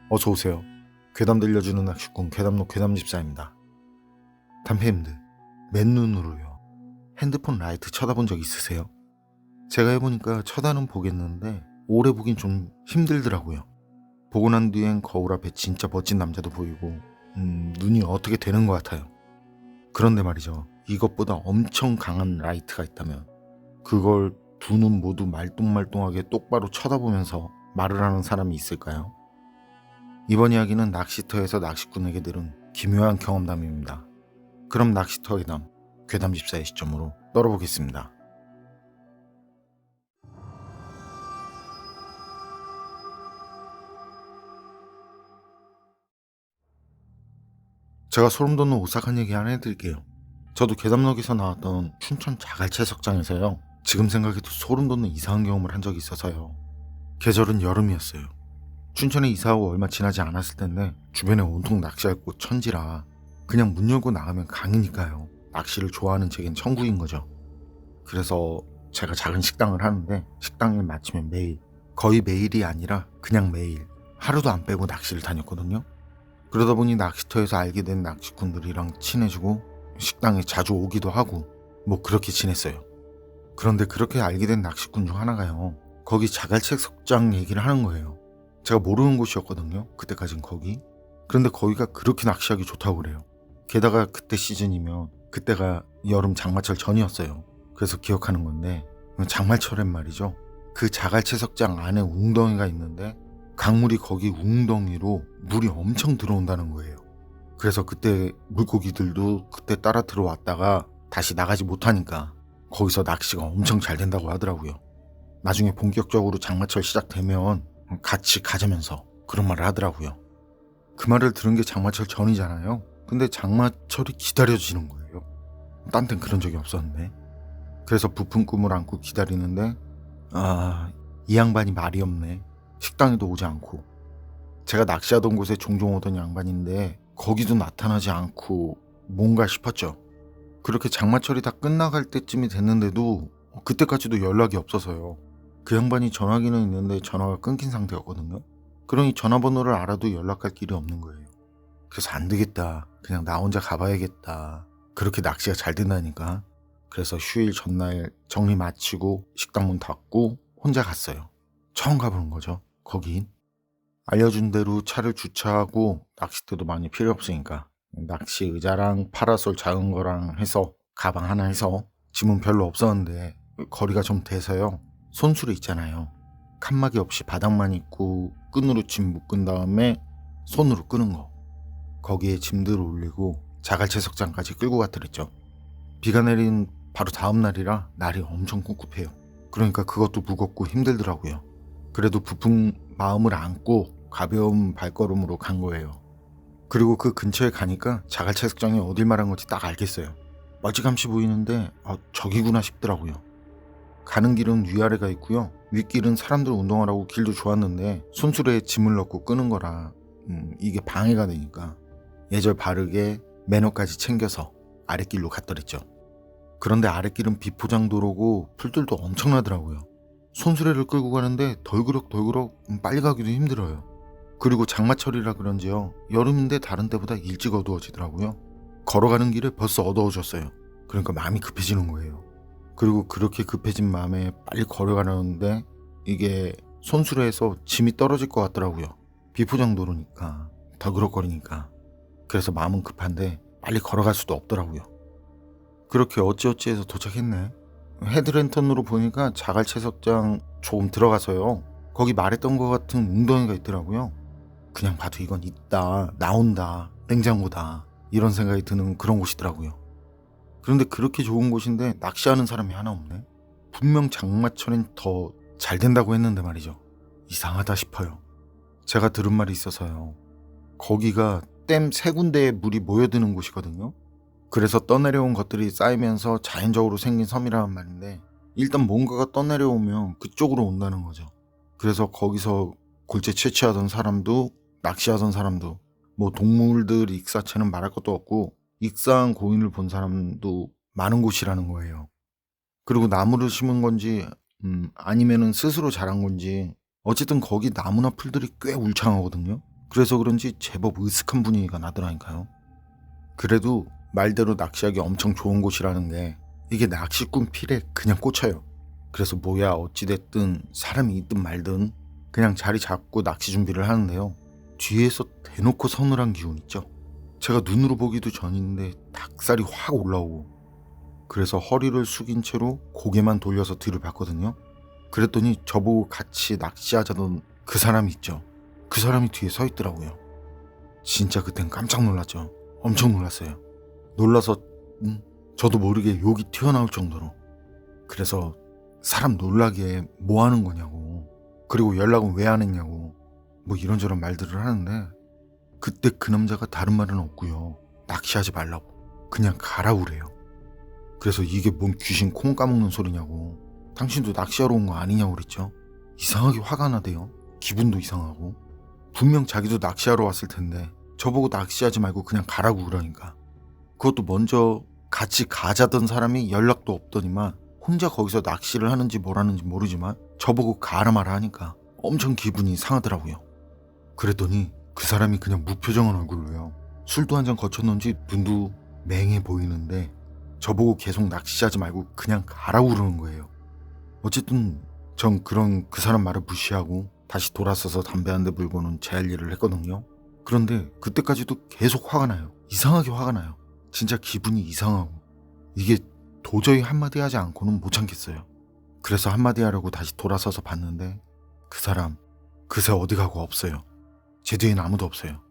어서오세요. 괴담 들려주는 낚시꾼 괴담로 괴담집사입니다. 담배님들, 맨눈으로요. 핸드폰 라이트 쳐다본 적 있으세요? 제가 해보니까 쳐다는 보겠는데 오래 보긴 좀 힘들더라고요. 보고 난 뒤엔 거울 앞에 진짜 멋진 남자도 보이고 눈이 어떻게 되는 것 같아요. 그런데 말이죠. 이것보다 엄청 강한 라이트가 있다면 그걸 두 눈 모두 말똥말똥하게 똑바로 쳐다보면서 말을 하는 사람이 있을까요? 이번 이야기는 낚시터에서 낚시꾼에게 들은 기묘한 경험담입니다. 그럼 낚시터 괴담, 괴담집사의 시점으로 떨어보겠습니다. 제가 소름 돋는 오싹한 얘기 하나 해드릴게요. 저도 괴담록에서 나왔던 춘천 자갈채석장에서요. 지금 생각해도 소름 돋는 이상한 경험을 한 적이 있어서요. 계절은 여름이었어요. 춘천에 이사하고 얼마 지나지 않았을 텐데 주변에 온통 낚시할 곳 천지라 그냥 문 열고 나가면 강이니까요. 낚시를 좋아하는 제겐 천국인 거죠. 그래서 제가 작은 식당을 하는데 식당일 마치면 매일, 거의 매일이 아니라 그냥 매일 하루도 안 빼고 낚시를 다녔거든요. 그러다 보니 낚시터에서 알게 된 낚시꾼들이랑 친해지고 식당에 자주 오기도 하고 뭐 그렇게 지냈어요. 그런데 그렇게 알게 된 낚시꾼 중 하나가요. 거기 자갈채석장 얘기를 하는 거예요. 제가 모르는 곳이었거든요. 그때까진 거기. 그런데 거기가 그렇게 낚시하기 좋다고 그래요. 게다가 그때 시즌이면 그때가 여름 장마철 전이었어요. 그래서 기억하는 건데 장마철엔 말이죠. 그 자갈채석장 안에 웅덩이가 있는데 강물이 거기 웅덩이로 물이 엄청 들어온다는 거예요. 그래서 그때 물고기들도 그때 따라 들어왔다가 다시 나가지 못하니까 거기서 낚시가 엄청 잘 된다고 하더라고요. 나중에 본격적으로 장마철 시작되면 같이 가자면서 그런 말을 하더라고요. 그 말을 들은 게 장마철 전이잖아요. 근데 장마철이 기다려지는 거예요. 딴 땐 그런 적이 없었는데. 그래서 부푼 꿈을 안고 기다리는데 이 양반이 말이 없네. 식당에도 오지 않고. 제가 낚시하던 곳에 종종 오던 양반인데 거기도 나타나지 않고 뭔가 싶었죠. 그렇게 장마철이 다 끝나갈 때쯤이 됐는데도 그때까지도 연락이 없어서요. 그 양반이 전화기는 있는데 전화가 끊긴 상태였거든요. 그러니 전화번호를 알아도 연락할 길이 없는 거예요. 그래서 안 되겠다. 그냥 나 혼자 가봐야겠다. 그렇게 낚시가 잘 된다니까. 그래서 휴일 전날 정리 마치고 식당 문 닫고 혼자 갔어요. 처음 가보는 거죠. 거긴. 알려준 대로 차를 주차하고 낚싯대도 많이 필요 없으니까 낚시 의자랑 파라솔 작은 거랑 해서 가방 하나 해서 짐은 별로 없었는데 거리가 좀 돼서요. 손수레 있잖아요. 칸막이 없이 바닥만 있고 끈으로 짐 묶은 다음에 손으로 끄는 거. 거기에 짐들을 올리고 자갈채석장까지 끌고 갔더랬죠. 비가 내린 바로 다음 날이라 날이 엄청 꿉꿉해요. 그러니까 그것도 무겁고 힘들더라고요. 그래도 부푼 마음을 안고 가벼운 발걸음으로 간 거예요. 그리고 그 근처에 가니까 자갈채석장이 어딜 말한 건지 딱 알겠어요. 멀찌감치 보이는데 저기구나 싶더라고요. 가는 길은 위아래가 있고요. 윗길은 사람들 운동하라고 길도 좋았는데 손수레에 짐을 넣고 끄는 거라 이게 방해가 되니까 예절 바르게 매너까지 챙겨서 아랫길로 갔더랬죠. 그런데 아랫길은 비포장도로고 풀들도 엄청나더라고요. 손수레를 끌고 가는데 덜그럭 빨리 가기도 힘들어요. 그리고 장마철이라 그런지요. 여름인데 다른 때보다 일찍 어두워지더라고요. 걸어가는 길에 벌써 어두워졌어요. 그러니까 마음이 급해지는 거예요. 그리고 그렇게 급해진 마음에 빨리 걸어가려는데 이게 손수레에서 짐이 떨어질 것 같더라고요. 비포장도로니까 덜그럭거리니까. 그래서 마음은 급한데 빨리 걸어갈 수도 없더라고요. 그렇게 어찌어찌 해서 도착했네. 헤드랜턴으로 보니까 자갈채석장 조금 들어가서요. 거기 말했던 것 같은 웅덩이가 있더라고요. 그냥 봐도 이건 있다, 나온다, 냉장고다 이런 생각이 드는 그런 곳이더라고요. 그런데 그렇게 좋은 곳인데 낚시하는 사람이 하나 없네. 분명 장마철엔 더 잘 된다고 했는데 말이죠. 이상하다 싶어요. 제가 들은 말이 있어서요. 거기가 댐 3군데에 물이 모여드는 곳이거든요. 그래서 떠내려온 것들이 쌓이면서 자연적으로 생긴 섬이라는 말인데 일단 뭔가가 떠내려오면 그쪽으로 온다는 거죠. 그래서 거기서 골재 채취하던 사람도 낚시하던 사람도 뭐 동물들 익사체는 말할 것도 없고 익사한 고인을 본 사람도 많은 곳이라는 거예요. 그리고 나무를 심은 건지 아니면은 스스로 자란 건지 어쨌든 거기 나무나 풀들이 꽤 울창하거든요. 그래서 그런지 제법 으슥한 분위기가 나더라니까요. 그래도 말대로 낚시하기 엄청 좋은 곳이라는 게 이게 낚시꾼 필에 그냥 꽂혀요. 그래서 뭐야 어찌됐든 사람이 있든 말든 그냥 자리 잡고 낚시 준비를 하는데요. 뒤에서 대놓고 서늘한 기운 있죠. 제가 눈으로 보기도 전인데 닭살이 확 올라오고, 그래서 허리를 숙인 채로 고개만 돌려서 뒤를 봤거든요. 그랬더니 저보고 같이 낚시하자던 그 사람이 있죠. 그 사람이 뒤에 서 있더라고요. 진짜 그땐 깜짝 놀랐죠. 엄청 놀랐어요. 놀라서 저도 모르게 욕이 튀어나올 정도로. 그래서 사람 놀라게 뭐 하는 거냐고, 그리고 연락은 왜 안 했냐고 뭐 이런저런 말들을 하는데, 그때 그 남자가 다른 말은 없고요. 낚시하지 말라고 그냥 가라우래요. 그래서 이게 뭔 귀신 콩 까먹는 소리냐고, 당신도 낚시하러 온 거 아니냐고 그랬죠. 이상하게 화가 나대요. 기분도 이상하고. 분명 자기도 낚시하러 왔을 텐데 저보고 낚시하지 말고 그냥 가라고 그러니까. 그것도 먼저 같이 가자던 사람이 연락도 없더니만 혼자 거기서 낚시를 하는지 뭘 하는지 모르지만 저보고 가라 마라 하니까 엄청 기분이 상하더라고요. 그랬더니 그 사람이 그냥 무표정한 얼굴로요. 술도 한 잔 거쳤는지 눈도 맹해 보이는데 저보고 계속 낚시하지 말고 그냥 가라고 그러는 거예요. 어쨌든 전 그런 그 사람 말을 무시하고 다시 돌아서서 담배 한 대 물고는 제 할 일을 했거든요. 그런데 그때까지도 계속 화가 나요. 이상하게 화가 나요. 진짜 기분이 이상하고, 이게 도저히 한마디 하지 않고는 못 참겠어요. 그래서 한마디 하려고 다시 돌아서서 봤는데 그 사람 그새 어디 가고 없어요. 제 뒤엔 아무도 없어요.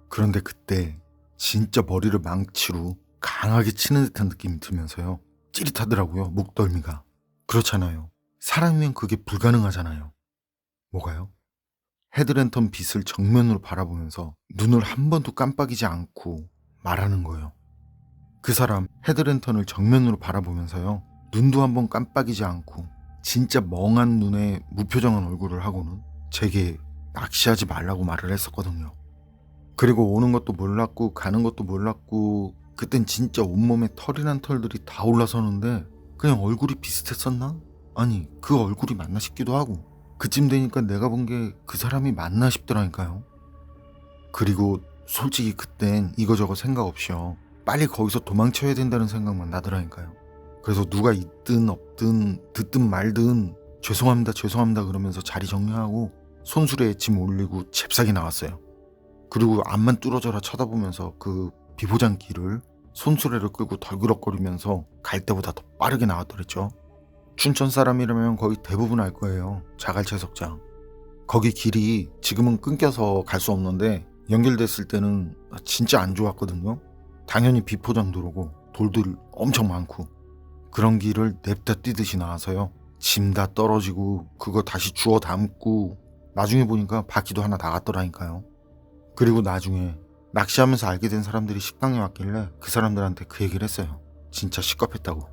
그런데 그때 진짜 머리를 망치로 강하게 치는 듯한 느낌이 들면서요. 찌릿하더라고요. 목덜미가. 그렇잖아요. 사람이면 그게 불가능하잖아요. 뭐가요? 헤드랜턴 빛을 정면으로 바라보면서 눈을 한 번도 깜빡이지 않고 말하는 거예요. 그 사람 헤드랜턴을 정면으로 바라보면서요. 눈도 한 번 깜빡이지 않고 진짜 멍한 눈에 무표정한 얼굴을 하고는 제게 낚시하지 말라고 말을 했었거든요. 그리고 오는 것도 몰랐고 가는 것도 몰랐고, 그땐 진짜 온몸에 털이란 털들이 다 올라서는데 그냥 얼굴이 비슷했었나? 아니 그 얼굴이 맞나 싶기도 하고, 그쯤 되니까 내가 본 게 그 사람이 맞나 싶더라니까요. 그리고 솔직히 그땐 이거저거 생각 없이요. 빨리 거기서 도망쳐야 된다는 생각만 나더라니까요. 그래서 누가 있든 없든 듣든 말든 죄송합니다 죄송합니다 그러면서 자리 정리하고 손수레에 짐 올리고 잽싸게 나왔어요. 그리고 앞만 뚫어져라 쳐다보면서 그 비포장길을 손수레를 끌고 덜그럭거리면서 갈 때보다 더 빠르게 나왔더랬죠. 춘천 사람이라면 거의 대부분 알 거예요. 자갈채석장. 거기 길이 지금은 끊겨서 갈 수 없는데 연결됐을 때는 진짜 안 좋았거든요. 당연히 비포장 도로고 돌들 엄청 많고, 그런 길을 냅다 뛰듯이 나와서요. 짐 다 떨어지고 그거 다시 주워 담고 나중에 보니까 바퀴도 하나 나갔더라니까요. 그리고 나중에 낚시하면서 알게 된 사람들이 식당에 왔길래 그 사람들한테 그 얘기를 했어요. 진짜 시겁했다고.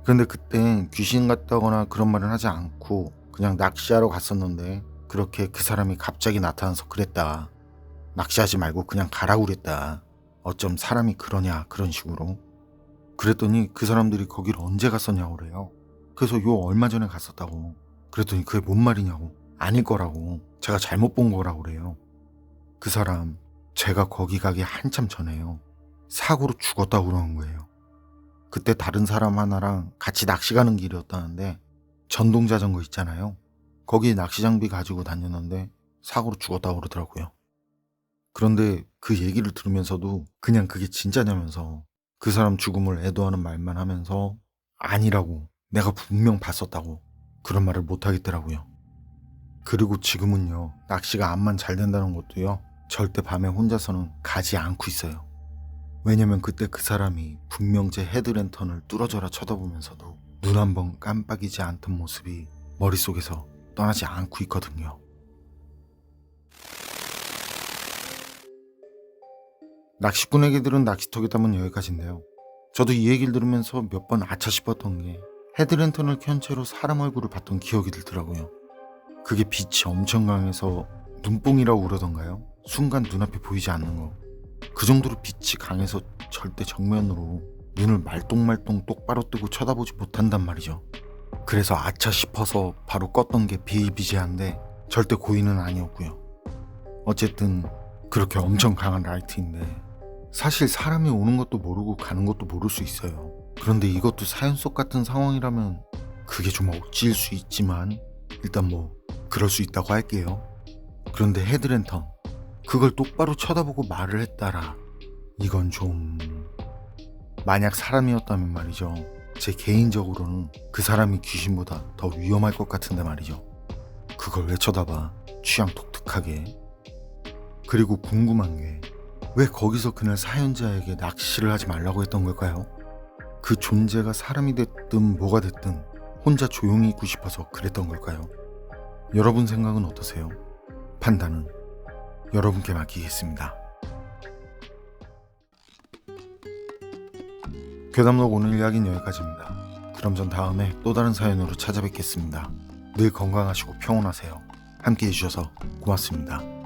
그런데 그땐 귀신 같다거나 그런 말은 하지 않고 그냥 낚시하러 갔었는데 그렇게 그 사람이 갑자기 나타나서 그랬다. 낚시하지 말고 그냥 가라고 그랬다. 어쩜 사람이 그러냐 그런 식으로. 그랬더니 그 사람들이 거기를 언제 갔었냐고 그래요. 그래서 요 얼마 전에 갔었다고. 그랬더니 그게 뭔 말이냐고. 아닐 거라고. 제가 잘못 본 거라고 그래요. 그 사람 제가 거기 가기 한참 전에요. 사고로 죽었다고 그러는 거예요. 그때 다른 사람 하나랑 같이 낚시 가는 길이었다는데 전동자전거 있잖아요. 거기에 낚시 장비 가지고 다녔는데 사고로 죽었다고 그러더라고요. 그런데 그 얘기를 들으면서도 그냥 그게 진짜냐면서 그 사람 죽음을 애도하는 말만 하면서 아니라고, 내가 분명 봤었다고 그런 말을 못 하겠더라고요. 그리고 지금은요, 낚시가 암만 잘 된다는 것도요, 절대 밤에 혼자서는 가지 않고 있어요. 왜냐면 그때 그 사람이 분명 제 헤드랜턴을 뚫어져라 쳐다보면서도 눈 한 번 깜빡이지 않던 모습이 머릿속에서 떠나지 않고 있거든요. 낚시꾼에게 들은 낚시터 괴담은 여기까지인데요. 저도 이 얘기를 들으면서 몇 번 아차 싶었던 게 헤드랜턴을 켠 채로 사람 얼굴을 봤던 기억이 들더라고요. 그게 빛이 엄청 강해서 눈뽕이라고 그러던가요? 순간 눈앞에 보이지 않는 거. 그 정도로 빛이 강해서 절대 정면으로 눈을 말똥말똥 똑바로 뜨고 쳐다보지 못한단 말이죠. 그래서 아차 싶어서 바로 껐던 게 비일비재한데 절대 고의는 아니었고요. 어쨌든 그렇게 엄청 강한 라이트인데 사실 사람이 오는 것도 모르고 가는 것도 모를 수 있어요. 그런데 이것도 사연 속 같은 상황이라면 그게 좀 억지일 수 있지만 일단 뭐 그럴 수 있다고 할게요. 그런데 헤드랜턴 그걸 똑바로 쳐다보고 말을 했다라. 이건 좀... 만약 사람이었다면 말이죠. 제 개인적으로는 그 사람이 귀신보다 더 위험할 것 같은데 말이죠. 그걸 왜 쳐다봐? 취향 독특하게. 그리고 궁금한 게 왜 거기서 그날 사연자에게 낚시를 하지 말라고 했던 걸까요? 그 존재가 사람이 됐든 뭐가 됐든 혼자 조용히 있고 싶어서 그랬던 걸까요? 여러분 생각은 어떠세요? 판단은 여러분께 맡기겠습니다. 괴담록 오늘 이야기는 여기까지입니다. 그럼 전 다음에 또 다른 사연으로 찾아뵙겠습니다. 늘 건강하시고 평온하세요. 함께 해주셔서 고맙습니다.